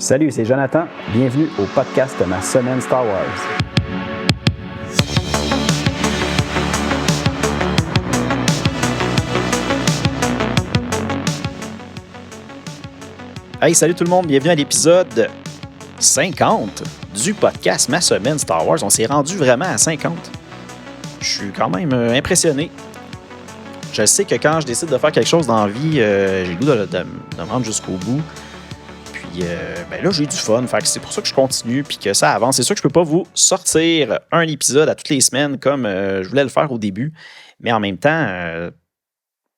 Salut, c'est Jonathan. Bienvenue au podcast de ma semaine Star Wars. Hey, salut tout le monde, bienvenue à l'épisode 50 du podcast Ma Semaine Star Wars. On s'est rendu vraiment à 50. Je suis quand même impressionné. Je sais que quand je décide de faire quelque chose dans la vie, j'ai le goût de me rendre jusqu'au bout. Puis là, j'ai du fun. Fait que c'est pour ça que je continue puis que ça avance. C'est sûr que je peux pas vous sortir un épisode à toutes les semaines comme je voulais le faire au début. Mais en même temps,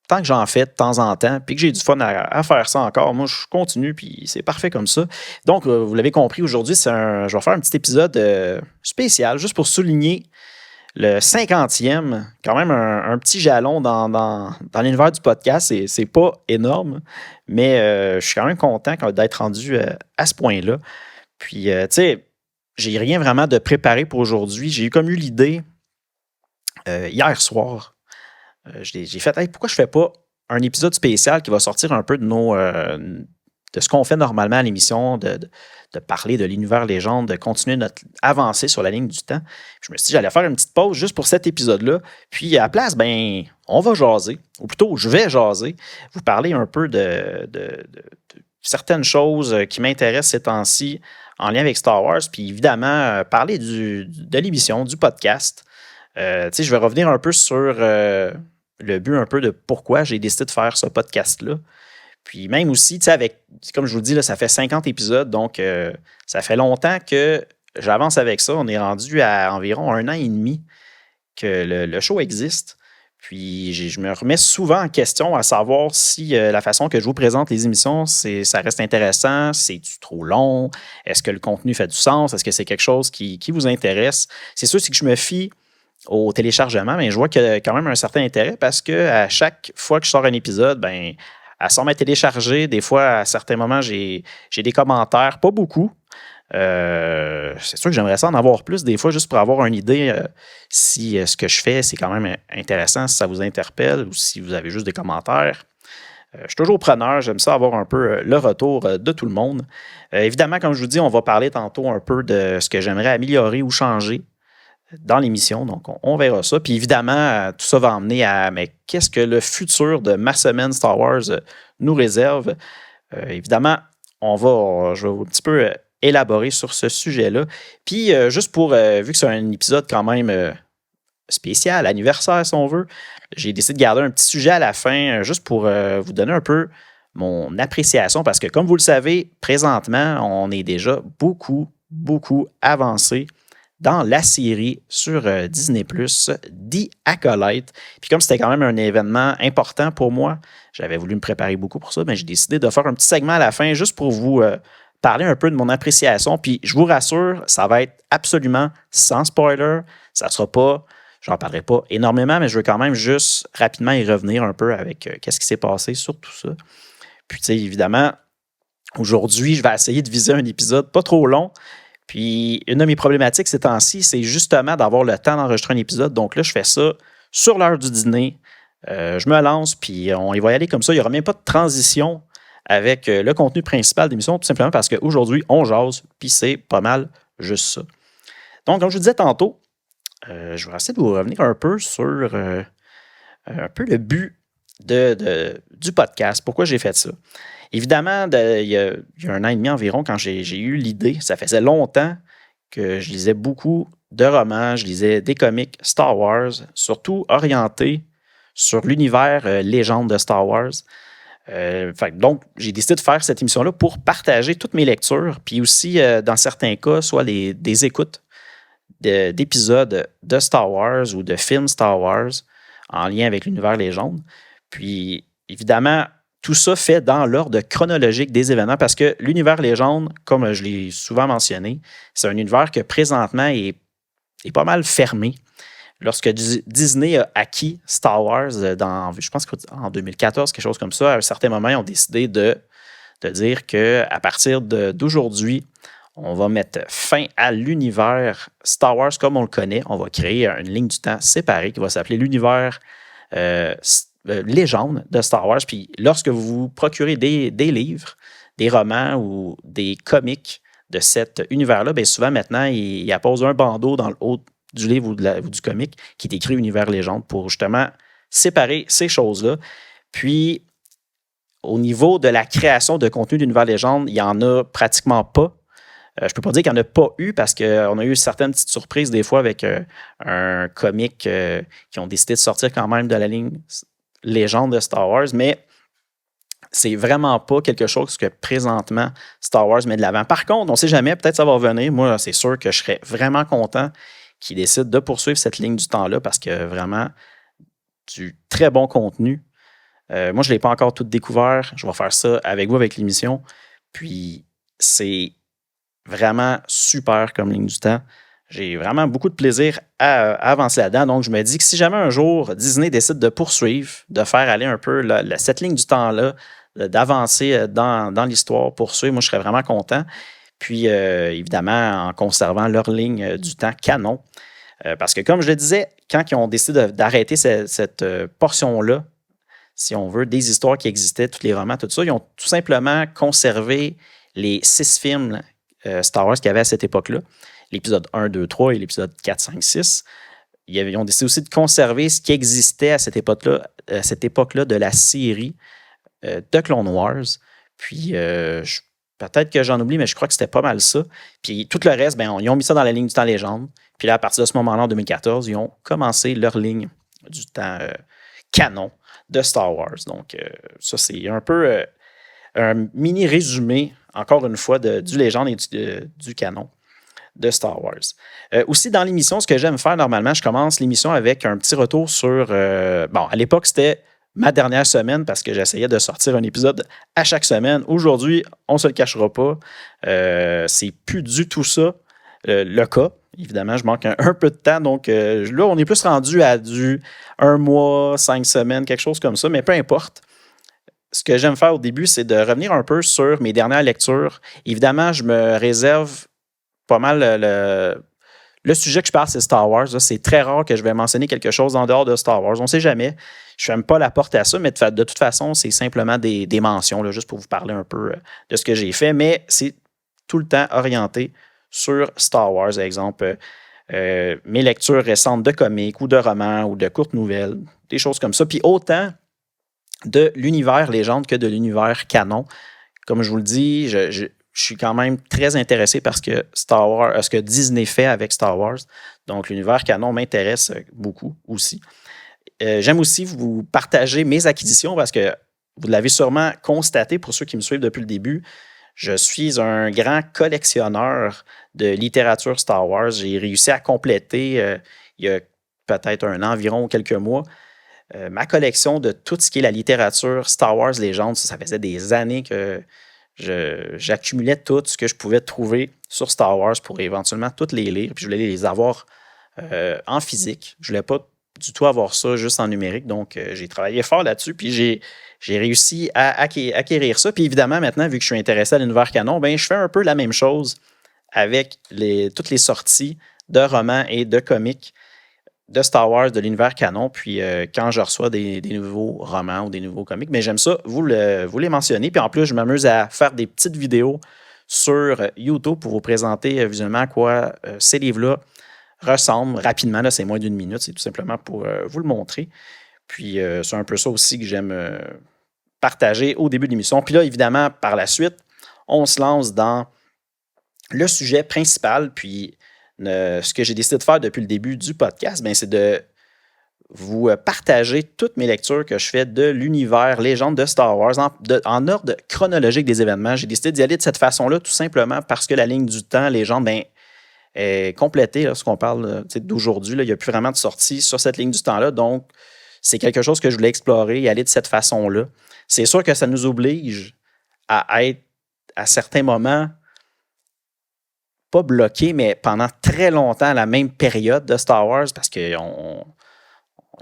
tant que j'en fais de temps en temps puis que j'ai du fun à faire ça encore, moi, je continue puis c'est parfait comme ça. Donc, vous l'avez compris, aujourd'hui, je vais faire un petit épisode spécial juste pour souligner le 50e, quand même un petit jalon dans l'univers du podcast. C'est pas énorme, mais je suis quand même content d'être rendu à ce point-là. Puis, tu sais, j'ai rien vraiment de préparé pour aujourd'hui. J'ai comme eu l'idée hier soir. J'ai fait, hey, pourquoi je fais pas un épisode spécial qui va sortir un peu de ce qu'on fait normalement à l'émission, de parler de l'univers légende, de continuer notre avancée sur la ligne du temps. Je me suis dit, j'allais faire une petite pause juste pour cet épisode-là. Puis à la place, ben, on va jaser, ou plutôt, je vais jaser, vous parler un peu de certaines choses qui m'intéressent ces temps-ci en lien avec Star Wars, puis évidemment, parler de l'émission, du podcast. Tu sais, je vais revenir un peu sur le but un peu de pourquoi j'ai décidé de faire ce podcast-là. Puis même aussi, tu sais, comme je vous dis, là, ça fait 50 épisodes, donc ça fait longtemps que j'avance avec ça. On est rendu à environ 1 an et demi que le show existe. Puis je me remets souvent en question à savoir si la façon que je vous présente les émissions, ça reste intéressant, c'est-tu trop long, est-ce que le contenu fait du sens, est-ce que c'est quelque chose qui vous intéresse. C'est sûr, c'est que je me fie au téléchargement, mais je vois qu'il y a quand même un certain intérêt parce qu'à chaque fois que je sors un épisode, ben elle sort m'être téléchargée. Des fois, à certains moments, j'ai des commentaires, pas beaucoup. C'est sûr que j'aimerais ça en avoir plus des fois, juste pour avoir une idée si ce que je fais, c'est quand même intéressant, si ça vous interpelle ou si vous avez juste des commentaires. Je suis toujours preneur, j'aime ça avoir un peu le retour de tout le monde. Évidemment, comme je vous dis, on va parler tantôt un peu de ce que j'aimerais améliorer ou changer dans l'émission, donc on verra ça. Puis évidemment, tout ça va emmener à mais qu'est-ce que le futur de ma semaine Star Wars nous réserve. Évidemment, je vais un petit peu élaborer sur ce sujet-là. Puis juste pour, vu que c'est un épisode quand même spécial, anniversaire si on veut, j'ai décidé de garder un petit sujet à la fin, juste pour vous donner un peu mon appréciation, parce que comme vous le savez, présentement, on est déjà beaucoup avancé dans la série sur Disney+, The Acolyte. Puis comme c'était quand même un événement important pour moi, j'avais voulu me préparer beaucoup pour ça, mais j'ai décidé de faire un petit segment à la fin juste pour vous parler un peu de mon appréciation. Puis je vous rassure, ça va être absolument sans spoiler. Ça sera pas, j'en parlerai pas énormément, mais je veux quand même juste rapidement y revenir un peu avec qu'est-ce qui s'est passé sur tout ça. Puis tu sais, évidemment, aujourd'hui, je vais essayer de viser un épisode pas trop long. Puis, une de mes problématiques ces temps-ci, c'est justement d'avoir le temps d'enregistrer un épisode. Donc là, je fais ça sur l'heure du dîner. Je me lance, puis on y va y aller comme ça. Il n'y aura même pas de transition avec le contenu principal de l'émission, tout simplement parce qu'aujourd'hui, on jase, puis c'est pas mal juste ça. Donc, comme je vous disais tantôt, je vais essayer de vous revenir un peu sur un peu le but du podcast. Pourquoi j'ai fait ça? Évidemment, il y a 1 an et demi environ, quand j'ai eu l'idée, ça faisait longtemps que je lisais beaucoup de romans, je lisais des comics Star Wars, surtout orientés sur l'univers légende de Star Wars. Donc, j'ai décidé de faire cette émission-là pour partager toutes mes lectures, puis aussi, dans certains cas, soit des écoutes d'épisodes de Star Wars ou de films Star Wars en lien avec l'univers légende. Puis, évidemment, tout ça fait dans l'ordre chronologique des événements parce que l'univers légende, comme je l'ai souvent mentionné, c'est un univers que présentement est pas mal fermé. Lorsque Disney a acquis Star Wars je pense qu'en 2014, quelque chose comme ça, à un certain moment, ils ont décidé de dire qu'à partir d'aujourd'hui, on va mettre fin à l'univers Star Wars comme on le connaît. On va créer une ligne du temps séparée qui va s'appeler l'univers légende de Star Wars. Puis lorsque vous procurez des livres, des romans ou des comics de cet univers-là, bien souvent maintenant, il appose un bandeau dans le haut du livre ou du comic qui est écrit Univers Légende pour justement séparer ces choses-là. Puis, au niveau de la création de contenu d'Univers Légende, il n'y en a pratiquement pas. Je ne peux pas dire qu'il n'y en a pas eu parce qu'on a eu certaines petites surprises des fois avec un comic qui ont décidé de sortir quand même de la ligne Légende de Star Wars, mais c'est vraiment pas quelque chose que présentement Star Wars met de l'avant. Par contre, on ne sait jamais, peut-être ça va revenir. Moi, c'est sûr que je serais vraiment content qu'ils décident de poursuivre cette ligne du temps-là parce que vraiment, du très bon contenu. Moi, je ne l'ai pas encore tout découvert. Je vais faire ça avec vous, avec l'émission. Puis, c'est vraiment super comme ligne du temps. J'ai vraiment beaucoup de plaisir à avancer là-dedans. Donc, je me dis que si jamais un jour Disney décide de poursuivre, de faire aller un peu cette ligne du temps-là, d'avancer dans l'histoire, poursuivre, moi, je serais vraiment content. Puis, évidemment, en conservant leur ligne du temps canon. Parce que, comme je le disais, quand ils ont décidé d'arrêter cette portion-là, si on veut, des histoires qui existaient, tous les romans, tout ça, ils ont tout simplement conservé les 6 films Star Wars qu'il y avait à cette époque-là. L'épisode 1, 2, 3 et l'épisode 4, 5, 6. Ils ont décidé aussi de conserver ce qui existait à cette époque-là de la série de Clone Wars. Puis, peut-être que j'en oublie, mais je crois que c'était pas mal ça. Puis, tout le reste, ils ont mis ça dans la ligne du temps légende. Puis là, à partir de ce moment-là, en 2014, ils ont commencé leur ligne du temps canon de Star Wars. Donc, ça, c'est un peu un mini résumé, encore une fois, du légende et du canon de Star Wars. Aussi, dans l'émission, ce que j'aime faire normalement, je commence l'émission avec un petit retour sur... à l'époque, c'était ma dernière semaine parce que j'essayais de sortir un épisode à chaque semaine. Aujourd'hui, on ne se le cachera pas. C'est plus du tout ça le cas. Évidemment, je manque un peu de temps. Donc là, on est plus rendu à du 1 mois, 5 semaines, quelque chose comme ça, mais peu importe. Ce que j'aime faire au début, c'est de revenir un peu sur mes dernières lectures. Évidemment, je me réserve pas mal le sujet que je parle, c'est Star Wars. Là. C'est très rare que je vais mentionner quelque chose en dehors de Star Wars. On ne sait jamais. Je ne ferme pas la porte à ça, mais de toute façon, c'est simplement des mentions, là, juste pour vous parler un peu de ce que j'ai fait. Mais c'est tout le temps orienté sur Star Wars, par exemple. Mes lectures récentes de comics ou de romans ou de courtes nouvelles, des choses comme ça. Puis autant de l'univers légende que de l'univers canon. Comme je vous le dis, je suis quand même très intéressé par ce que Disney fait avec Star Wars. Donc, l'univers canon m'intéresse beaucoup aussi. J'aime aussi vous partager mes acquisitions parce que vous l'avez sûrement constaté pour ceux qui me suivent depuis le début. Je suis un grand collectionneur de littérature Star Wars. J'ai réussi à compléter, il y a peut-être environ quelques mois, ma collection de tout ce qui est la littérature Star Wars Légende. Ça faisait des années que j'accumulais tout ce que je pouvais trouver sur Star Wars pour éventuellement toutes les lire. Puis je voulais les avoir en physique. Je ne voulais pas du tout avoir ça juste en numérique. Donc, j'ai travaillé fort là-dessus. Puis j'ai réussi à acquérir ça. Puis évidemment, maintenant, vu que je suis intéressé à l'univers canon, je fais un peu la même chose avec toutes les sorties de romans et de comics de Star Wars, de l'univers canon. Puis quand je reçois des nouveaux romans ou des nouveaux comics, j'aime ça, vous les mentionner. Puis en plus, je m'amuse à faire des petites vidéos sur YouTube pour vous présenter visuellement à quoi ces livres-là ressemblent rapidement. Là, c'est moins d'1 minute, c'est tout simplement pour vous le montrer. Puis c'est un peu ça aussi que j'aime partager au début de l'émission. Puis là, évidemment, par la suite, on se lance dans le sujet principal. Puis ce que j'ai décidé de faire depuis le début du podcast, c'est de vous partager toutes mes lectures que je fais de l'univers légende de Star Wars en ordre chronologique des événements. J'ai décidé d'y aller de cette façon-là tout simplement parce que la ligne du temps légende est complétée. Lorsqu'on parle d'aujourd'hui, il n'y a plus vraiment de sortie sur cette ligne du temps-là. Donc, c'est quelque chose que je voulais explorer et aller de cette façon-là. C'est sûr que ça nous oblige à être à certains moments pas bloqué, mais pendant très longtemps à la même période de Star Wars, parce qu'il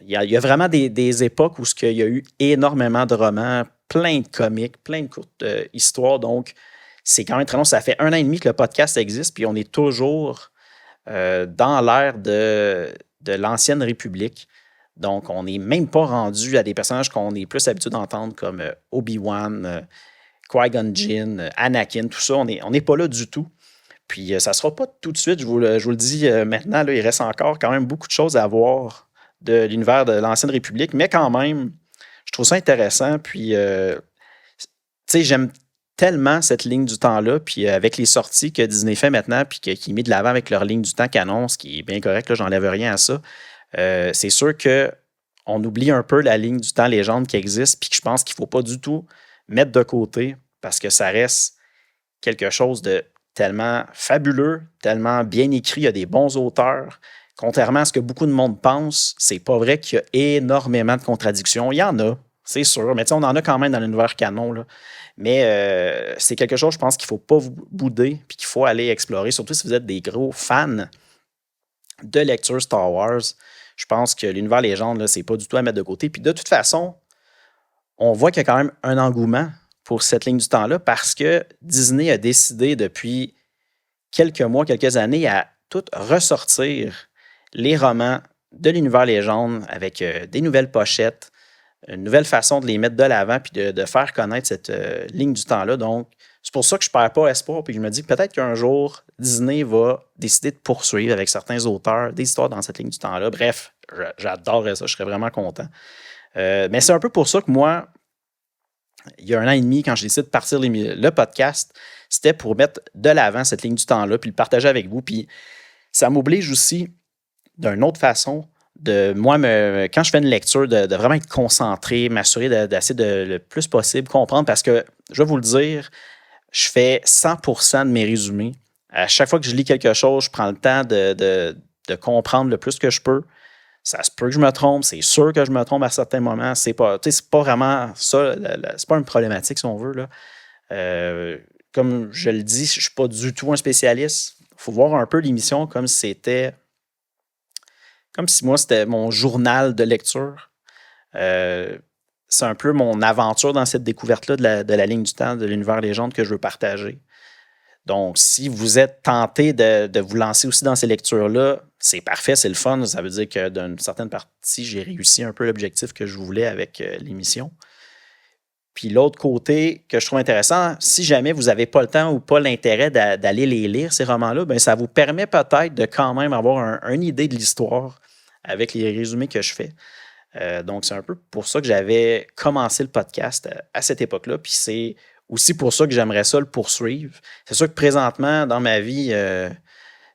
y a vraiment des époques où il y a eu énormément de romans, plein de comics, plein de courtes histoires. Donc, c'est quand même très long. Ça fait 1 an et demi que le podcast existe, puis on est toujours dans l'ère de l'Ancienne République. Donc, on n'est même pas rendu à des personnages qu'on est plus habitué d'entendre comme Obi-Wan, Qui-Gon Jinn, Anakin, tout ça, on n'est pas là du tout. Puis ça ne sera pas tout de suite, je vous le dis maintenant, là, il reste encore quand même beaucoup de choses à voir de l'univers de l'Ancienne République, mais quand même, je trouve ça intéressant. Puis, tu sais, j'aime tellement cette ligne du temps-là, puis avec les sorties que Disney fait maintenant, puis qui met de l'avant avec leur ligne du temps canon, ce qui est bien correct, là, j'enlève rien à ça. C'est sûr qu'on oublie un peu la ligne du temps légende qui existe, puis que je pense qu'il ne faut pas du tout mettre de côté, parce que ça reste quelque chose de tellement fabuleux, tellement bien écrit, il y a des bons auteurs. Contrairement à ce que beaucoup de monde pense, c'est pas vrai qu'il y a énormément de contradictions. Il y en a, c'est sûr, mais on en a quand même dans l'univers canon, là. Mais c'est quelque chose, je pense, qu'il ne faut pas vous bouder puis qu'il faut aller explorer, surtout si vous êtes des gros fans de lecture Star Wars. Je pense que l'univers légende, c'est pas du tout à mettre de côté. Puis de toute façon, on voit qu'il y a quand même un engouement pour cette ligne du temps-là parce que Disney a décidé depuis quelques mois, quelques années à tout ressortir les romans de l'univers légende avec des nouvelles pochettes, une nouvelle façon de les mettre de l'avant puis de faire connaître cette ligne du temps-là. Donc, c'est pour ça que je ne perds pas espoir puis je me dis que peut-être qu'un jour, Disney va décider de poursuivre avec certains auteurs des histoires dans cette ligne du temps-là. Bref, j'adorerais ça, je serais vraiment content. Mais c'est un peu pour ça que moi, il y a 1 an et demi, quand j'ai décidé de partir le podcast, c'était pour mettre de l'avant cette ligne du temps-là puis le partager avec vous. Puis ça m'oblige aussi, d'une autre façon, de moi, quand je fais une lecture, de vraiment être concentré, m'assurer d'essayer de le plus possible comprendre parce que, je vais vous le dire, je fais 100% de mes résumés. À chaque fois que je lis quelque chose, je prends le temps de comprendre le plus que je peux. Ça se peut que je me trompe, c'est sûr que je me trompe à certains moments. C'est pas vraiment ça, c'est pas une problématique si on veut, là. Comme je le dis, je ne suis pas du tout un spécialiste. Il faut voir un peu l'émission comme si moi, c'était mon journal de lecture. C'est un peu mon aventure dans cette découverte-là de la ligne du temps, de l'univers légende que je veux partager. Donc, si vous êtes tenté de vous lancer aussi dans ces lectures-là, c'est parfait, c'est le fun. Ça veut dire que d'une certaine partie, j'ai réussi un peu l'objectif que je voulais avec l'émission. Puis l'autre côté que je trouve intéressant, si jamais vous n'avez pas le temps ou pas l'intérêt d'aller les lire, ces romans-là, bien, ça vous permet peut-être de quand même avoir une idée de l'histoire avec les résumés que je fais. Donc, c'est un peu pour ça que j'avais commencé le podcast à cette époque-là. Puis c'est aussi pour ça que j'aimerais ça le poursuivre. C'est sûr que présentement, dans ma vie,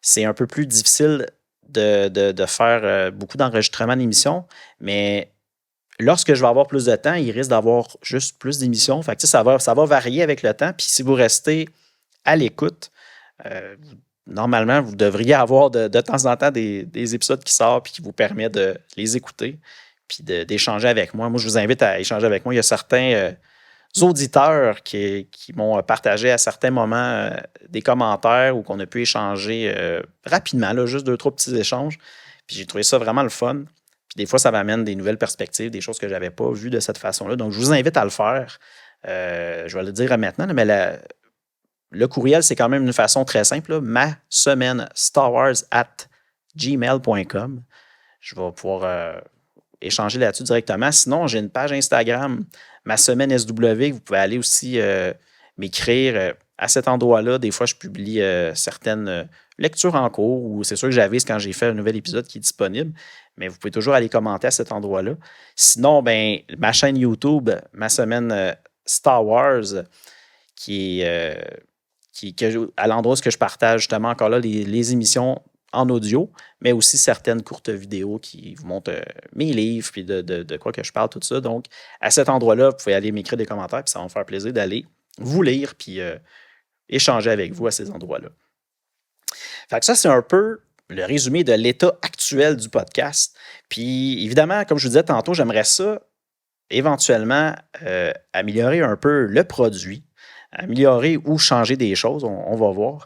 c'est un peu plus difficile de faire beaucoup d'enregistrements d'émissions, mais lorsque je vais avoir plus de temps, il risque d'avoir juste plus d'émissions. Fait que, ça va varier avec le temps. Puis si vous restez à l'écoute, normalement, vous devriez avoir de temps en temps des épisodes qui sortent et qui vous permettent de les écouter puis d'échanger avec moi. Moi, je vous invite à échanger avec moi. Il y a certains auditeurs qui m'ont partagé à certains moments des commentaires ou qu'on a pu échanger rapidement, là, juste 2-3 petits échanges. Puis j'ai trouvé ça vraiment le fun. Puis des fois, ça m'amène des nouvelles perspectives, des choses que je n'avais pas vues de cette façon-là. Donc, je vous invite à le faire. Je vais le dire maintenant, mais le courriel, c'est quand même une façon très simple. Là. Ma semaine starwars@gmail.com. Je vais pouvoir échanger là-dessus directement. Sinon, j'ai une page Instagram, Ma Semaine SW. Vous pouvez aller aussi m'écrire à cet endroit-là. Des fois, je publie certaines lectures en cours ou c'est sûr que j'avise quand j'ai fait un nouvel épisode qui est disponible. Mais vous pouvez toujours aller commenter à cet endroit-là. Sinon, ben, ma chaîne YouTube, Ma Semaine Star Wars, qui est à l'endroit où je partage justement encore là les émissions en audio, mais aussi certaines courtes vidéos qui vous montrent mes livres puis de quoi que je parle, tout ça. Donc, à cet endroit-là, vous pouvez aller m'écrire des commentaires puis ça va me faire plaisir d'aller vous lire puis échanger avec vous à ces endroits-là. Fait que ça, c'est un peu le résumé de l'état actuel du podcast. Puis, évidemment, comme je vous disais tantôt, j'aimerais ça éventuellement améliorer un peu le produit, améliorer ou changer des choses, on va voir.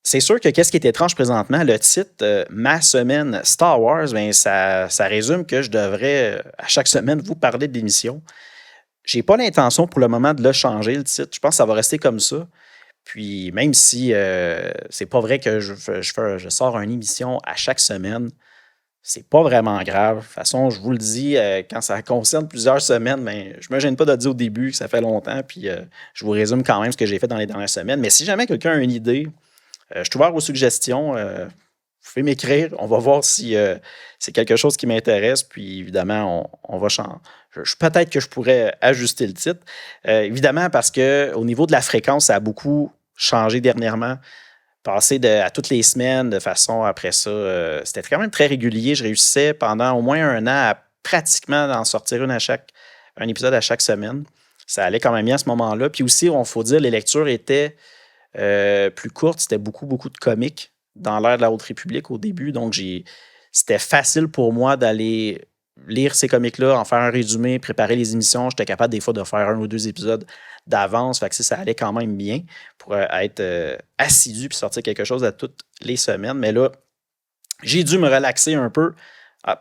C'est sûr que qu'est-ce qui est étrange présentement, le titre Ma Semaine Star Wars, bien, ça résume que je devrais à chaque semaine vous parler de l'émission. Je n'ai pas l'intention pour le moment de le changer, le titre. Je pense que ça va rester comme ça. Puis même si c'est pas vrai que je sors une émission à chaque semaine, c'est pas vraiment grave. De toute façon, je vous le dis, quand ça concerne plusieurs semaines, ben, je me gêne pas de le dire au début que ça fait longtemps, puis je vous résume quand même ce que j'ai fait dans les dernières semaines. Mais si jamais quelqu'un a une idée, je suis ouvert aux suggestions. Vous pouvez m'écrire. On va voir si c'est quelque chose qui m'intéresse. Puis évidemment, on va changer. Peut-être que je pourrais ajuster le titre. Évidemment, parce qu'au niveau de la fréquence, ça a beaucoup changé dernièrement. Passer à toutes les semaines de façon après ça, c'était quand même très régulier. Je réussissais pendant au moins un an à pratiquement en sortir un épisode à chaque semaine. Ça allait quand même bien à ce moment-là. Puis aussi, il faut dire, les lectures étaient plus courtes. C'était beaucoup, beaucoup de comiques dans l'ère de la Haute République au début. Donc, c'était facile pour moi d'aller lire ces comics-là, en faire un résumé, préparer les émissions. J'étais capable des fois de faire 1 ou 2 épisodes d'avance. Fait que ça allait quand même bien pour être assidu puis sortir quelque chose à toutes les semaines. Mais là, j'ai dû me relaxer un peu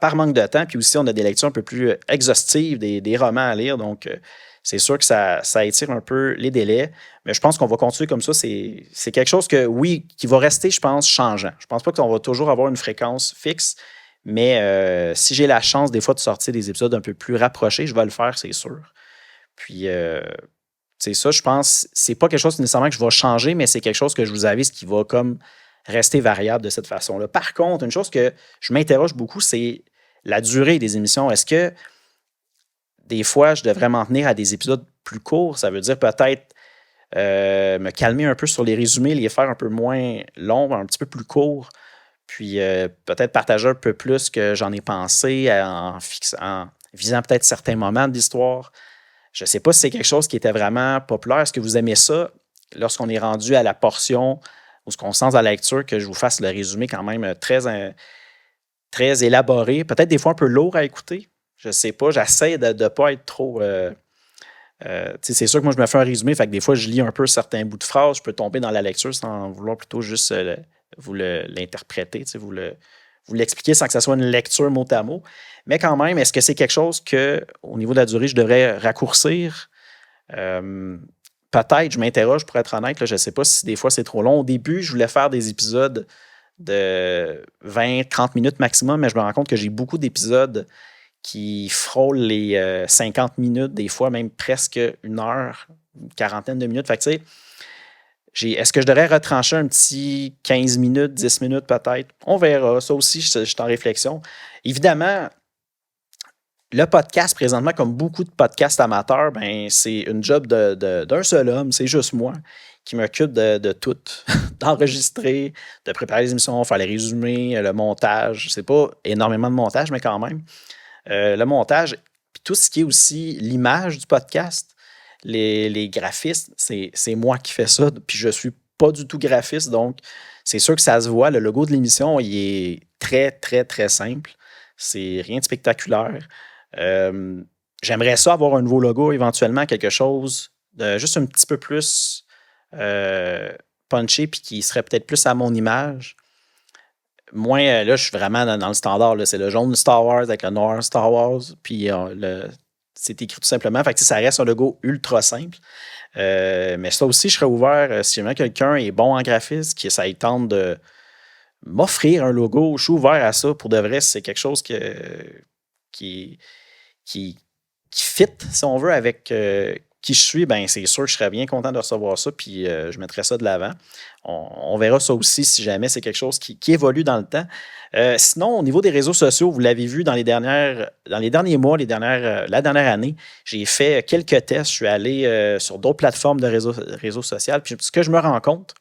par manque de temps. Puis aussi, on a des lectures un peu plus exhaustives, des romans à lire. Donc, c'est sûr que ça étire un peu les délais. Mais je pense qu'on va continuer comme ça. C'est quelque chose qui va rester, je pense, changeant. Je pense pas qu'on va toujours avoir une fréquence fixe. Mais si j'ai la chance, des fois, de sortir des épisodes un peu plus rapprochés, je vais le faire, c'est sûr. Puis, c'est ça, je pense, c'est pas quelque chose nécessairement que je vais changer, mais c'est quelque chose que je vous avise qui va comme rester variable de cette façon-là. Par contre, une chose que je m'interroge beaucoup, c'est la durée des émissions. Est-ce que des fois, je devrais m'en tenir à des épisodes plus courts? Ça veut dire peut-être me calmer un peu sur les résumés, les faire un peu moins longs, un petit peu plus courts. Puis peut-être partager un peu plus que j'en ai pensé en visant peut-être certains moments de l'histoire. Je ne sais pas si c'est quelque chose qui était vraiment populaire. Est-ce que vous aimez ça lorsqu'on est rendu à la portion où ce qu'on sent dans la lecture, que je vous fasse le résumé quand même très élaboré, peut-être des fois un peu lourd à écouter? Je ne sais pas. J'essaie de ne pas être trop... c'est sûr que moi, je me fais un résumé, fait que des fois, je lis un peu certains bouts de phrases. Je peux tomber dans la lecture sans vouloir plutôt juste vous l'interpréter, vous l'expliquer sans que ce soit une lecture mot à mot. Mais quand même, est-ce que c'est quelque chose que, au niveau de la durée, je devrais raccourcir? Peut-être, je m'interroge pour être honnête. Là, je ne sais pas si des fois c'est trop long. Au début, je voulais faire des épisodes de 20-30 minutes maximum, mais je me rends compte que j'ai beaucoup d'épisodes qui frôlent les 50 minutes, des fois même presque 1 heure, une quarantaine de minutes. Fait que tu sais, est-ce que je devrais retrancher un petit 15 minutes, 10 minutes peut-être? On verra. Ça aussi, je suis en réflexion. Évidemment, le podcast, présentement, comme beaucoup de podcasts amateurs, ben, c'est une job d'un seul homme. C'est juste moi qui m'occupe de tout. D'enregistrer, de préparer les émissions, faire les résumés, le montage. C'est pas énormément de montage, mais quand même. Le montage, puis tout ce qui est aussi l'image du podcast. Les graphistes, c'est moi qui fais ça, puis je ne suis pas du tout graphiste, donc c'est sûr que ça se voit. Le logo de l'émission, il est très, très, très simple. C'est rien de spectaculaire. J'aimerais ça avoir un nouveau logo, éventuellement, quelque chose de juste un petit peu plus punché, puis qui serait peut-être plus à mon image. Moi, là, je suis vraiment dans le standard. Là. C'est le jaune Star Wars avec le noir Star Wars, puis c'est écrit tout simplement. Fait que ça reste un logo ultra simple. Mais ça aussi, je serais ouvert si jamais quelqu'un est bon en graphisme, que ça tente de m'offrir un logo. Je suis ouvert à ça. Pour de vrai, c'est quelque chose qui fit, si on veut, avec qui je suis. Ben, c'est sûr que je serais bien content de recevoir ça, puis je mettrais ça de l'avant. On verra ça aussi si jamais c'est quelque chose qui évolue dans le temps. Sinon, au niveau des réseaux sociaux, vous l'avez vu dans les derniers mois, la dernière année, j'ai fait quelques tests. Je suis allé sur d'autres plateformes de réseaux sociaux. Puis ce que je me rends compte,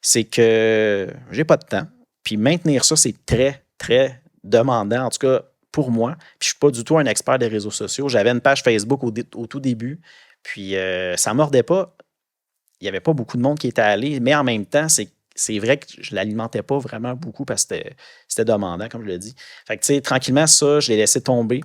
c'est que j'ai pas de temps. Puis maintenir ça, c'est très, très demandant, en tout cas pour moi. Puis je suis pas du tout un expert des réseaux sociaux. J'avais une page Facebook au tout début, puis ça mordait pas. Il n'y avait pas beaucoup de monde qui était allé, mais en même temps, c'est vrai que je ne l'alimentais pas vraiment beaucoup parce que c'était demandant, comme je l'ai dit. Fait que, tu sais, tranquillement, ça, je l'ai laissé tomber.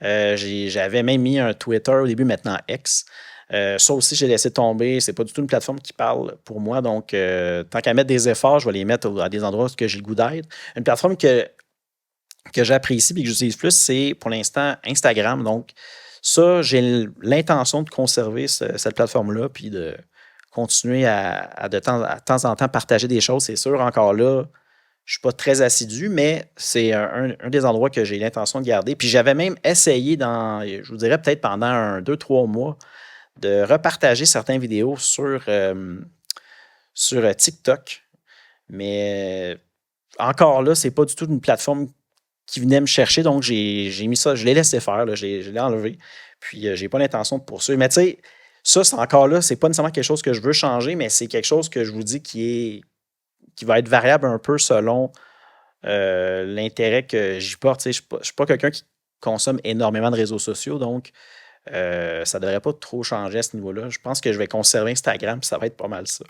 J'avais même mis un Twitter au début, maintenant X. Ça aussi, j'ai laissé tomber. C'est pas du tout une plateforme qui parle pour moi. Donc, tant qu'à mettre des efforts, je vais les mettre à des endroits où j'ai le goût d'être. Une plateforme que j'apprécie et que j'utilise plus, c'est pour l'instant Instagram. Donc, ça, j'ai l'intention de conserver cette plateforme-là puis de continuer à de temps en temps partager des choses. C'est sûr, encore là, Je suis pas très assidu, mais c'est un des endroits que j'ai l'intention de garder. Puis j'avais même essayé je vous dirais peut-être pendant 2-3 mois, de repartager certaines vidéos sur TikTok. Mais encore là, c'est pas du tout une plateforme qui venait me chercher. Donc, j'ai mis ça, je l'ai laissé faire, là, je l'ai enlevé. Puis, j'ai pas l'intention de poursuivre. Mais tu sais, ça, c'est encore là, c'est pas nécessairement quelque chose que je veux changer, mais c'est quelque chose que je vous dis qui va être variable un peu selon l'intérêt que j'y porte. Je ne suis pas quelqu'un qui consomme énormément de réseaux sociaux, donc ça ne devrait pas trop changer à ce niveau-là. Je pense que je vais conserver Instagram, puis ça va être pas mal ça.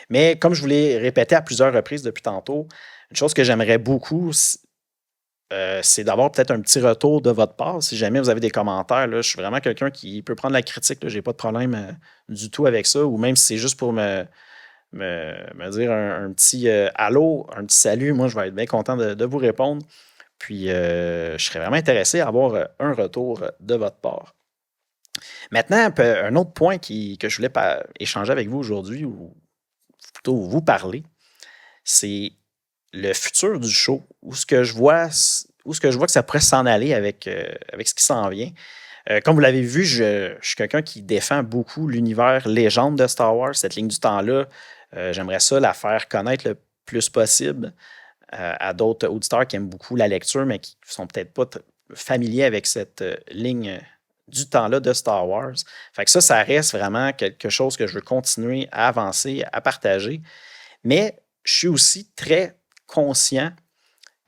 Mais comme je vous l'ai répété à plusieurs reprises depuis tantôt, une chose que j'aimerais beaucoup, c'est d'avoir peut-être un petit retour de votre part. Si jamais vous avez des commentaires, là, je suis vraiment quelqu'un qui peut prendre la critique. Je n'ai pas de problème du tout avec ça. Ou même si c'est juste pour me dire un petit allô, un petit salut, moi, je vais être bien content de vous répondre. Puis, je serais vraiment intéressé à avoir un retour de votre part. Maintenant, un autre point que je voulais échanger avec vous aujourd'hui, ou plutôt vous parler, c'est le futur du show, où ce que je vois que ça pourrait s'en aller avec ce qui s'en vient. Comme vous l'avez vu, je suis quelqu'un qui défend beaucoup l'univers légende de Star Wars, cette ligne du temps-là. J'aimerais ça la faire connaître le plus possible à d'autres auditeurs qui aiment beaucoup la lecture, mais qui ne sont peut-être pas familiers avec cette ligne du temps-là de Star Wars. Fait que ça reste vraiment quelque chose que je veux continuer à avancer, à partager. Mais je suis aussi très conscient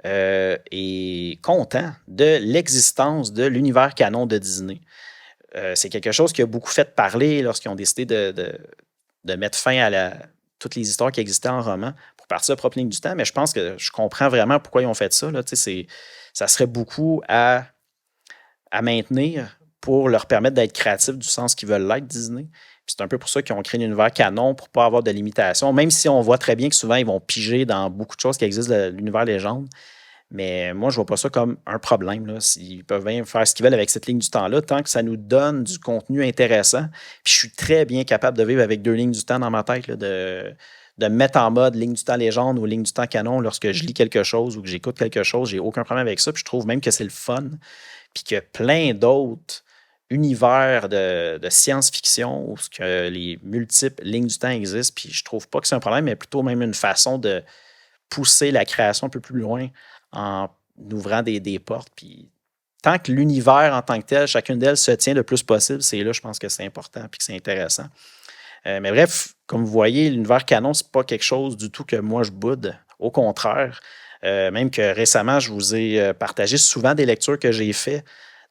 et content de l'existence de l'univers canon de Disney. C'est quelque chose qui a beaucoup fait parler lorsqu'ils ont décidé de mettre fin à toutes les histoires qui existaient en roman pour partir de propre ligne du temps, mais je pense que je comprends vraiment pourquoi ils ont fait ça. Là. Ça serait beaucoup à maintenir pour leur permettre d'être créatifs du sens qu'ils veulent l'être, Disney. Puis c'est un peu pour ça qu'ils ont créé un univers canon pour ne pas avoir de limitations, même si on voit très bien que souvent, ils vont piger dans beaucoup de choses qui existent de l'univers légende. Mais moi, je ne vois pas ça comme un problème. Là. Ils peuvent bien faire ce qu'ils veulent avec cette ligne du temps-là, tant que ça nous donne du contenu intéressant. Puis je suis très bien capable de vivre avec 2 lignes du temps dans ma tête, là, de me mettre en mode ligne du temps légende ou ligne du temps canon lorsque je lis quelque chose ou que j'écoute quelque chose. J'ai aucun problème avec ça. Puis je trouve même que c'est le fun. Puis que plein d'autres univers de science-fiction où que les multiples lignes du temps existent. Puis je trouve pas que c'est un problème, mais plutôt même une façon de pousser la création un peu plus loin en ouvrant des portes. Puis tant que l'univers en tant que tel, chacune d'elles se tient le plus possible, c'est là, je pense que c'est important et que c'est intéressant. Mais bref, comme vous voyez, l'univers canon, c'est pas quelque chose du tout que moi je boude. Au contraire, même que récemment, je vous ai partagé souvent des lectures que j'ai faites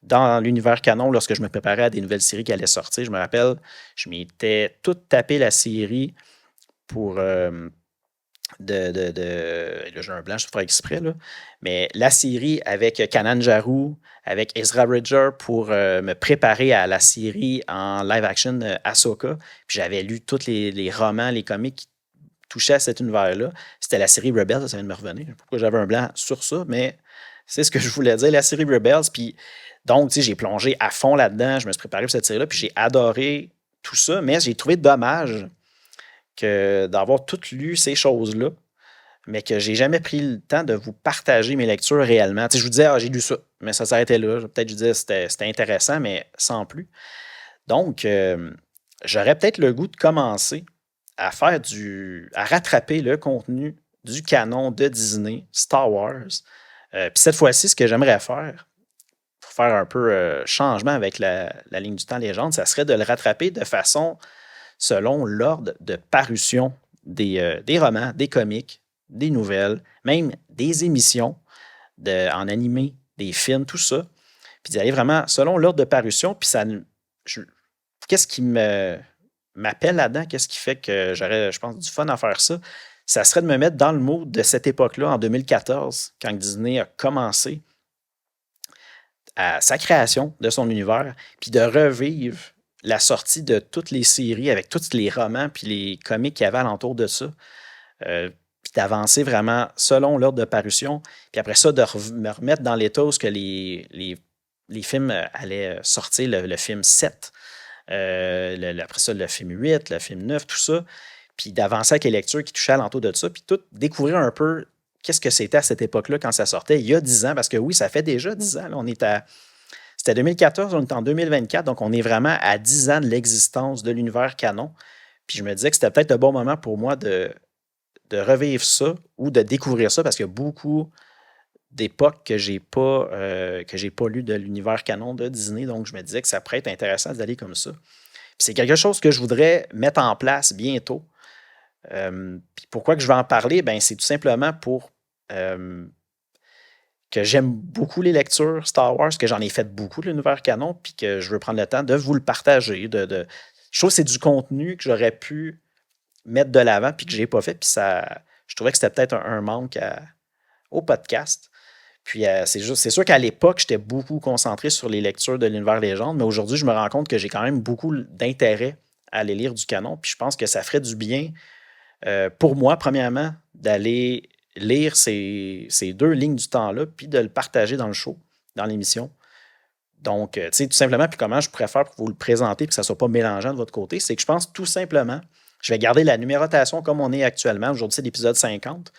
dans l'univers canon lorsque je me préparais à des nouvelles séries qui allaient sortir. Je me rappelle, je m'étais tout tapé la série pour... là, j'ai un blanc, je ferai exprès, là. Mais la série avec Kanan Jarrus, avec Ezra Bridger pour me préparer à la série en live-action Ahsoka. Puis j'avais lu tous les romans, les comics qui touchaient à cet univers-là. C'était la série Rebels, ça vient de me revenir. Pourquoi j'avais un blanc sur ça, mais c'est ce que je voulais dire, la série Rebels. Puis donc, tu sais, j'ai plongé à fond là-dedans, je me suis préparé pour cette série-là, puis j'ai adoré tout ça, mais j'ai trouvé dommage d'avoir tout lu ces choses-là, mais que j'ai jamais pris le temps de vous partager mes lectures réellement. Tu sais, je vous disais, j'ai lu ça, mais ça s'arrêtait là. Peut-être je disais c'était intéressant, mais sans plus. Donc, j'aurais peut-être le goût de commencer à rattraper le contenu du canon de Disney, Star Wars. Puis cette fois-ci, ce que j'aimerais faire, pour faire un peu changement avec la ligne du temps légende, ça serait de le rattraper de façon selon l'ordre de parution des romans, des comics, des nouvelles, même des émissions en animé, des films, tout ça. Puis d'y aller vraiment selon l'ordre de parution. Puis qu'est-ce qui m'appelle là-dedans? Qu'est-ce qui fait que j'aurais, je pense, du fun à faire ça? Ça serait de me mettre dans le mood de cette époque-là, en 2014, quand Disney a commencé à sa création de son univers, puis de revivre la sortie de toutes les séries avec tous les romans puis les comics qu'il y avait alentour de ça. Puis d'avancer vraiment selon l'ordre de parution. Puis après ça, de me remettre dans l'état où les films allaient sortir, le film 7, après ça, le film 8, le film 9, tout ça. Puis d'avancer avec les lectures qui touchaient alentour de ça. Puis tout découvrir un peu qu'est-ce que c'était à cette époque-là quand ça sortait, il y a 10 ans, parce que oui, ça fait déjà 10 ans. Là, c'était 2014, on est en 2024, donc on est vraiment à 10 ans de l'existence de l'univers canon. Puis je me disais que c'était peut-être un bon moment pour moi de revivre ça ou de découvrir ça, parce qu'il y a beaucoup d'époques que j'ai pas lu de l'univers canon de Disney, donc je me disais que ça pourrait être intéressant d'aller comme ça. Puis c'est quelque chose que je voudrais mettre en place bientôt. Puis pourquoi que je vais en parler? Ben, c'est tout simplement pour que j'aime beaucoup les lectures Star Wars, que j'en ai fait beaucoup de l'univers canon, puis que je veux prendre le temps de vous le partager. Je trouve que c'est du contenu que j'aurais pu mettre de l'avant, puis que je n'ai pas fait, puis ça, je trouvais que c'était peut-être un manque au podcast. Puis c'est sûr qu'à l'époque, j'étais beaucoup concentré sur les lectures de l'univers légende, mais aujourd'hui, je me rends compte que j'ai quand même beaucoup d'intérêt à aller lire du canon, puis je pense que ça ferait du bien pour moi, premièrement, d'aller lire ces 2 lignes du temps-là, puis de le partager dans le show, dans l'émission. Donc, tu sais, tout simplement, puis comment je pourrais faire pour vous le présenter, puis que ça ne soit pas mélangeant de votre côté, c'est que je pense tout simplement, je vais garder la numérotation comme on est actuellement. Aujourd'hui, c'est l'épisode 50.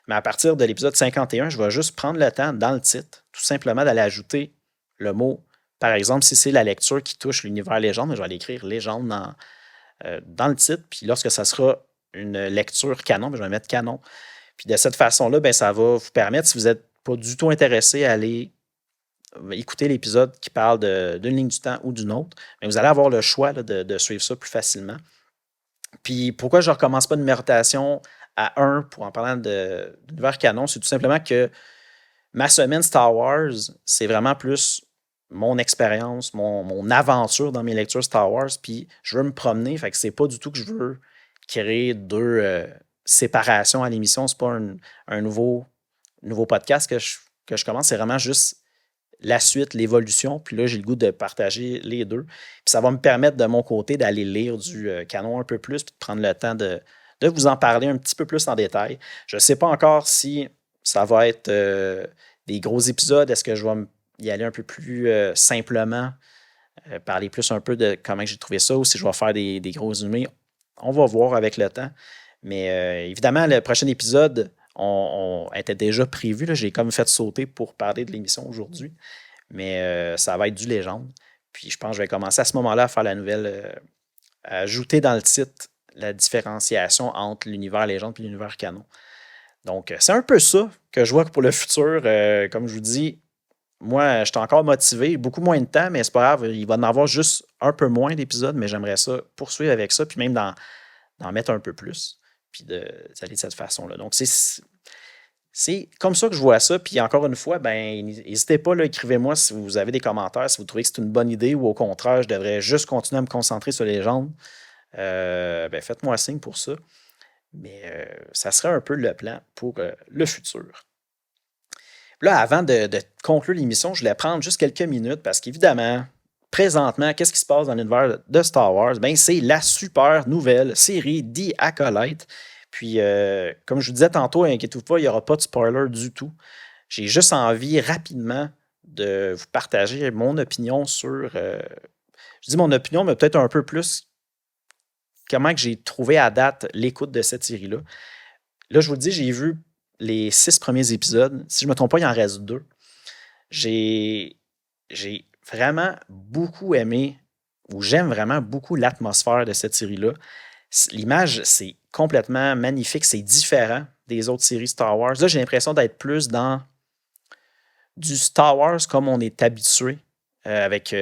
Mais à partir de l'épisode 51, je vais juste prendre le temps, dans le titre, tout simplement d'aller ajouter le mot. Par exemple, si c'est la lecture qui touche l'univers légende, je vais aller écrire légende dans le titre. Puis lorsque ça sera une lecture canon, je vais mettre canon. Puis de cette façon-là, ben, ça va vous permettre, si vous n'êtes pas du tout intéressé à aller écouter l'épisode qui parle d'une ligne du temps ou d'une autre, mais vous allez avoir le choix là, de suivre ça plus facilement. Puis pourquoi je ne recommence pas de numérotation à 1 pour en parlant d'univers canon, c'est tout simplement que ma semaine Star Wars, c'est vraiment plus mon expérience, mon aventure dans mes lectures Star Wars, puis je veux me promener, fait que c'est pas du tout que je veux créer 2 séparations à l'émission, c'est pas un nouveau podcast que je commence, c'est vraiment juste la suite, l'évolution, puis là, j'ai le goût de partager les 2. Puis ça va me permettre de mon côté d'aller lire du canon un peu plus, puis de prendre le temps de vous en parler un petit peu plus en détail. Je ne sais pas encore si ça va être des gros épisodes, est-ce que je vais y aller un peu plus simplement, parler plus un peu de comment j'ai trouvé ça, ou si je vais faire des gros résumés. On va voir avec le temps. Mais évidemment, le prochain épisode, on était déjà prévu. Là. J'ai comme fait sauter pour parler de l'émission aujourd'hui. Mais ça va être du légende. Puis je pense que je vais commencer à ce moment-là à faire la nouvelle, à ajouter dans le titre la différenciation entre l'univers légende et l'univers canon. Donc, c'est un peu ça que je vois pour le futur. Comme je vous dis, moi, je suis encore motivé, beaucoup moins de temps, mais c'est pas grave, il va en avoir juste un peu moins d'épisodes, mais j'aimerais ça poursuivre avec ça, puis même d'en mettre un peu plus, puis d'aller de cette façon-là. Donc, c'est comme ça que je vois ça. Puis encore une fois, ben, n'hésitez pas, là, écrivez-moi si vous avez des commentaires, si vous trouvez que c'est une bonne idée ou au contraire, je devrais juste continuer à me concentrer sur les légendes. Ben, faites-moi signe pour ça. Mais ça serait un peu le plan pour le futur. Là, avant de conclure l'émission, je voulais prendre juste quelques minutes parce qu'évidemment, présentement, qu'est-ce qui se passe dans l'univers de Star Wars? Ben, c'est la super nouvelle série The Acolyte. Puis, comme je vous disais tantôt, inquiétez-vous pas, il n'y aura pas de spoiler du tout. J'ai juste envie rapidement de vous partager mon opinion sur... je dis mon opinion, mais peut-être un peu plus comment que j'ai trouvé à date l'écoute de cette série-là. Là, je vous le dis, j'ai vu les 6 premiers épisodes. Si je ne me trompe pas, il en reste 2. J'ai vraiment beaucoup aimé, ou j'aime vraiment beaucoup l'atmosphère de cette série-là. L'image, c'est complètement magnifique, c'est différent des autres séries Star Wars. Là, j'ai l'impression d'être plus dans du Star Wars comme on est habitué, avec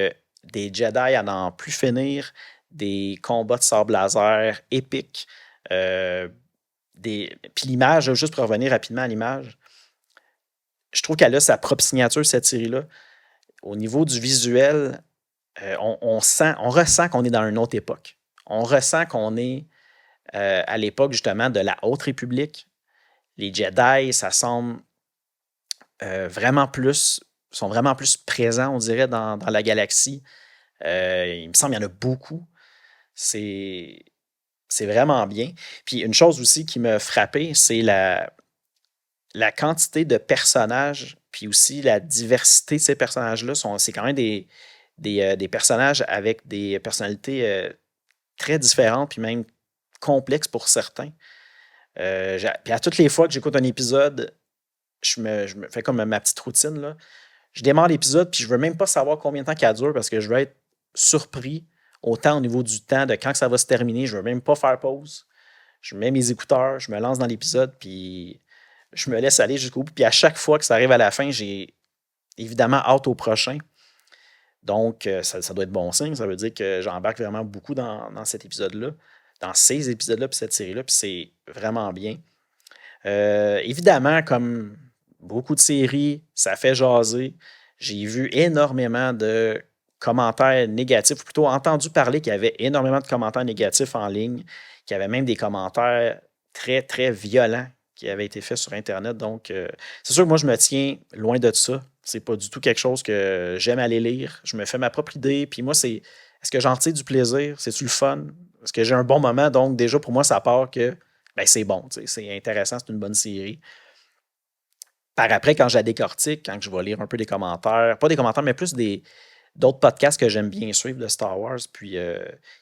des Jedi à n'en plus finir, des combats de sabre laser épiques, puis l'image, juste pour revenir rapidement à l'image, je trouve qu'elle a sa propre signature, cette série-là. Au niveau du visuel, on ressent qu'on est dans une autre époque. On ressent qu'on est à l'époque, justement, de la Haute République. Les Jedi, ça semble sont vraiment plus présents, on dirait, dans la galaxie. Il me semble qu'il y en a beaucoup. C'est vraiment bien. Puis une chose aussi qui m'a frappé, c'est la quantité de personnages, puis aussi la diversité de ces personnages-là. C'est quand même des personnages avec des personnalités très différentes, puis même complexes pour certains. Puis à toutes les fois que j'écoute un épisode, je me fais comme ma petite routine, là. Je démarre l'épisode, puis je veux même pas savoir combien de temps qu'elle dure parce que je veux être surpris autant au niveau du temps de quand ça va se terminer. Je veux même pas faire pause. Je mets mes écouteurs, je me lance dans l'épisode, puis je me laisse aller jusqu'au bout. Puis à chaque fois que ça arrive à la fin, j'ai évidemment hâte au prochain. Donc, ça doit être bon signe. Ça veut dire que j'embarque vraiment beaucoup dans cet épisode-là, dans ces épisodes-là, puis cette série-là, puis c'est vraiment bien. Évidemment, comme beaucoup de séries, ça fait jaser. J'ai vu énormément de commentaires négatifs, ou plutôt entendu parler qu'il y avait énormément de commentaires négatifs en ligne, qu'il y avait même des commentaires très, très violents qui avaient été faits sur Internet. Donc, c'est sûr que moi, je me tiens loin de ça. C'est pas du tout quelque chose que j'aime aller lire. Je me fais ma propre idée. Puis moi, est-ce que j'en tire du plaisir? C'est-tu le fun? Est-ce que j'ai un bon moment? Donc, déjà, pour moi, ça part que ben, c'est bon. C'est intéressant, c'est une bonne série. Par après, quand je la décortique, quand je vais lire un peu des commentaires, pas des commentaires, mais plus d'autres podcasts que j'aime bien suivre de Star Wars, puis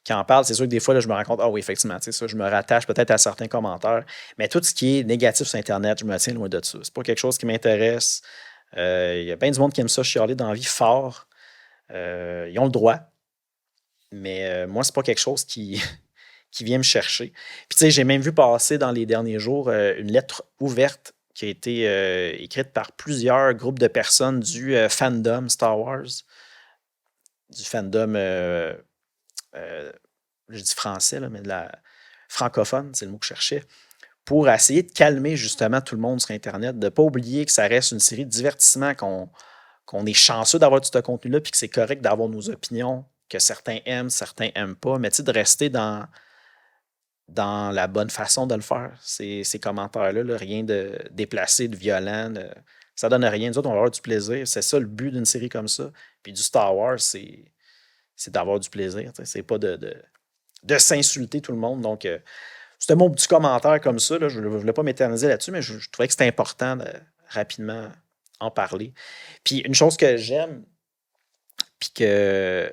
qui en parlent, c'est sûr que des fois, là, je me rends compte, ah oui, effectivement, ça, je me rattache peut-être à certains commentaires, mais tout ce qui est négatif sur Internet, je me tiens loin de ça. C'est pas quelque chose qui m'intéresse. Il y a bien du monde qui aime ça chialer dans la vie fort. Ils ont le droit, mais moi, c'est pas quelque chose qui, qui vient me chercher. Puis, tu sais, j'ai même vu passer dans les derniers jours une lettre ouverte qui a été écrite par plusieurs groupes de personnes du fandom Star Wars, du fandom, je dis français, là, mais de la francophone, c'est le mot que je cherchais, pour essayer de calmer justement tout le monde sur Internet, de ne pas oublier que ça reste une série de divertissement, qu'on est chanceux d'avoir tout ce contenu-là, puis que c'est correct d'avoir nos opinions, que certains aiment, certains n'aiment pas, mais tu sais, de rester dans la bonne façon de le faire. Ces commentaires-là, là, rien de déplacé, de violent, ça donne rien. Nous autres, on va avoir du plaisir. C'est ça le but d'une série comme ça. Puis du Star Wars, c'est d'avoir du plaisir. C'est pas de s'insulter tout le monde. Donc, c'était mon petit commentaire comme ça. Là. Je ne voulais pas m'éterniser là-dessus, mais je trouvais que c'était important de rapidement en parler. Puis une chose que j'aime, puis que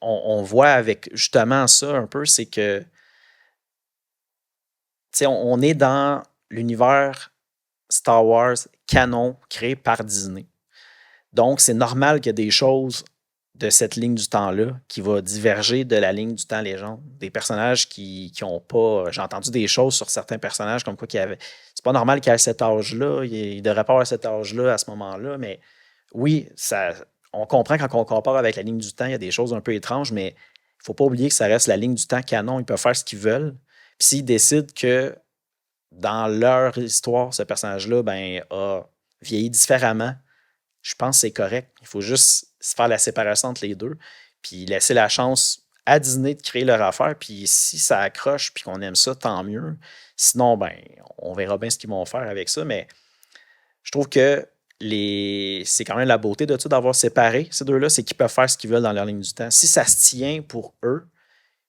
on voit avec justement ça un peu, c'est que on est dans l'univers Star Wars canon créé par Disney. Donc, c'est normal qu'il y ait des choses de cette ligne du temps-là qui va diverger de la ligne du temps légende. Des personnages qui ont pas... J'ai entendu des choses sur certains personnages comme quoi qu'il y avait... C'est pas normal qu'il y ait cet âge-là. Il ne devrait pas avoir cet âge-là à ce moment-là, mais oui, on comprend quand on compare avec la ligne du temps, il y a des choses un peu étranges, mais il ne faut pas oublier que ça reste la ligne du temps canon. Ils peuvent faire ce qu'ils veulent. Puis s'ils décident que dans leur histoire, ce personnage-là a vieilli différemment, je pense que c'est correct. Il faut juste se faire la séparation entre les deux, puis laisser la chance à Disney de créer leur affaire, puis si ça accroche, puis qu'on aime ça, tant mieux. Sinon, on verra bien ce qu'ils vont faire avec ça, mais je trouve que c'est quand même la beauté de ça, d'avoir séparé ces deux-là, c'est qu'ils peuvent faire ce qu'ils veulent dans leur ligne du temps. Si ça se tient pour eux,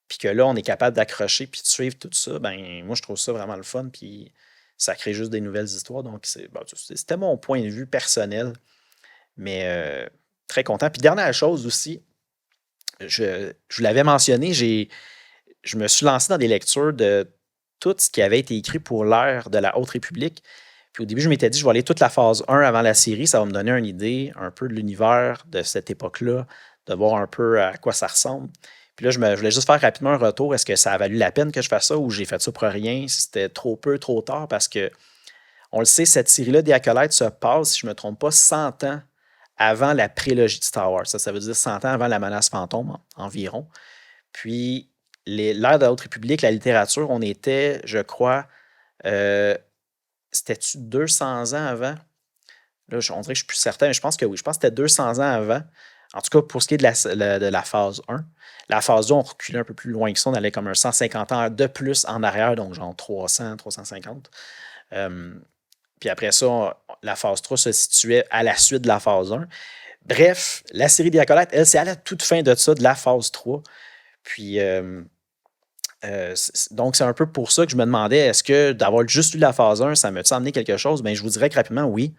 puis que là, on est capable d'accrocher puis de suivre tout ça, moi, je trouve ça vraiment le fun, puis ça crée juste des nouvelles histoires. Donc, c'était mon point de vue personnel, mais très content. Puis, dernière chose aussi, je vous l'avais mentionné, je me suis lancé dans des lectures de tout ce qui avait été écrit pour l'ère de la Haute République. Puis, au début, je m'étais dit, je vais aller toute la phase 1 avant la série, ça va me donner une idée un peu de l'univers de cette époque-là, de voir un peu à quoi ça ressemble. Puis là, je voulais juste faire rapidement un retour. Est-ce que ça a valu la peine que je fasse ça ou j'ai fait ça pour rien? Si c'était trop peu, trop tard? Parce que, on le sait, cette série-là des Acolytes se passe, si je ne me trompe pas, 100 ans avant la prélogie de Star Wars. Ça veut dire 100 ans avant la menace fantôme environ. Puis, l'ère de la Haute République, la littérature, on était, je crois, c'était-tu 200 ans avant? Là, on dirait que je suis plus certain, mais je pense que oui. Je pense que c'était 200 ans avant. En tout cas, pour ce qui est de la phase 1. La phase 2, on reculait un peu plus loin que ça. On allait comme un 150 ans de plus en arrière, donc genre 300, 350. Puis après ça, la phase 3 se situait à la suite de la phase 1. Bref, la série des Acolytes, elle, c'est à la toute fin de ça, de la phase 3. Puis, donc, c'est un peu pour ça que je me demandais, est-ce que d'avoir juste lu la phase 1, ça m'a-tu amené quelque chose? Je vous dirais que rapidement, oui.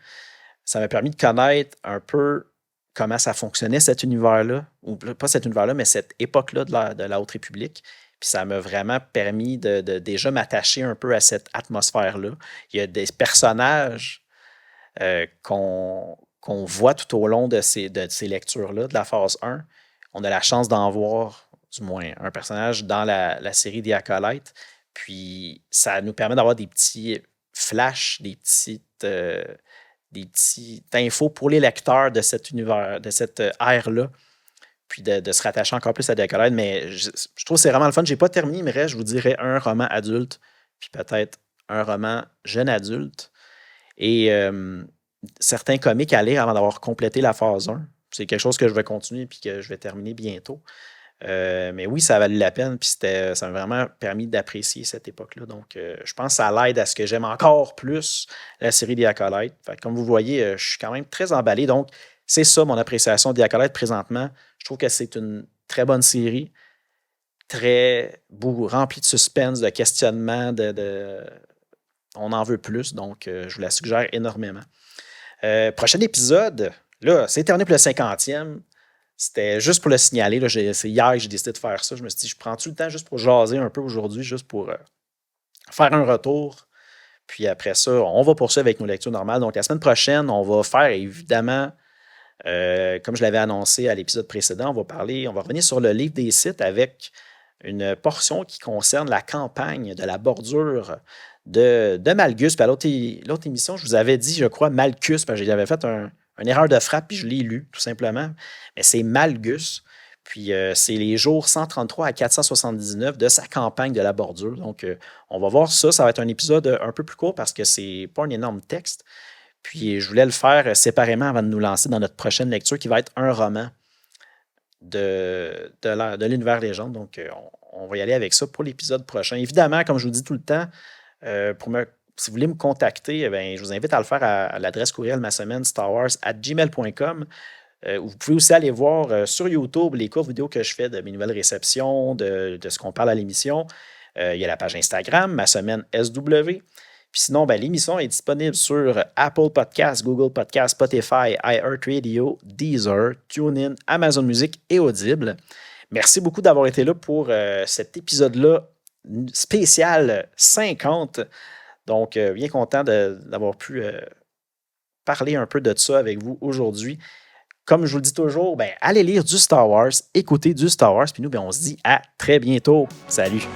Ça m'a permis de connaître un peu comment ça fonctionnait, cet univers-là, ou pas cet univers-là, mais cette époque-là de la Haute République. Puis ça m'a vraiment permis de déjà m'attacher un peu à cette atmosphère-là. Il y a des personnages qu'on voit tout au long de ces lectures-là, de la phase 1. On a la chance d'en voir, du moins, un personnage dans la série des Acolytes. Puis, ça nous permet d'avoir des petits flashs, des petites infos pour les lecteurs de cet univers, de cette ère-là. Puis de se rattacher encore plus à des Acolytes. Mais je trouve que c'est vraiment le fun. Je n'ai pas terminé, mais reste, je vous dirais, un roman adulte, puis peut-être un roman jeune adulte. Et certains comics à lire avant d'avoir complété la phase 1. C'est quelque chose que je vais continuer puis que je vais terminer bientôt. Mais oui, ça a valu la peine, puis ça m'a vraiment permis d'apprécier cette époque-là. Donc, je pense que ça l'aide à ce que j'aime encore plus la série des Acolytes. Fait que, comme vous voyez, je suis quand même très emballé. Donc, c'est ça mon appréciation des Acolytes présentement. Je trouve que c'est une très bonne série, très beau, remplie de suspense, de questionnement, on en veut plus, donc je vous la suggère énormément. Prochain épisode, là, c'est terminé pour le 50e. C'était juste pour le signaler. Là, c'est hier que j'ai décidé de faire ça. Je me suis dit, je prends-tu le temps juste pour jaser un peu aujourd'hui, juste pour faire un retour. Puis après ça, on va poursuivre avec nos lectures normales. Donc, la semaine prochaine, on va faire évidemment, comme je l'avais annoncé à l'épisode précédent, on va revenir sur le livre des Sith avec une portion qui concerne la campagne de la bordure de Malgus. Puis à l'autre émission, je vous avais dit, je crois, Malchus, parce que j'avais fait une erreur de frappe, puis je l'ai lu, tout simplement. Mais c'est Malgus. Puis c'est les jours 133 à 479 de sa campagne de la bordure. Donc, on va voir ça. Ça va être un épisode un peu plus court parce que c'est pas un énorme texte. Puis je voulais le faire séparément avant de nous lancer dans notre prochaine lecture qui va être un roman de l'univers légende. Donc, on va y aller avec ça pour l'épisode prochain. Évidemment, comme je vous dis tout le temps, si vous voulez me contacter, je vous invite à le faire à l'adresse courriel massommenstarwars@gmail.com. Vous pouvez aussi aller voir sur YouTube les courtes vidéos que je fais de mes nouvelles réceptions, de ce qu'on parle à l'émission. Il y a la page Instagram, Ma Semaine SW. Puis sinon, l'émission est disponible sur Apple Podcasts, Google Podcasts, Spotify, iHeartRadio, Deezer, TuneIn, Amazon Music et Audible. Merci beaucoup d'avoir été là pour cet épisode-là spécial 50. Donc, bien content d'avoir pu parler un peu de ça avec vous aujourd'hui. Comme je vous le dis toujours, allez lire du Star Wars, écoutez du Star Wars, puis nous, on se dit à très bientôt. Salut!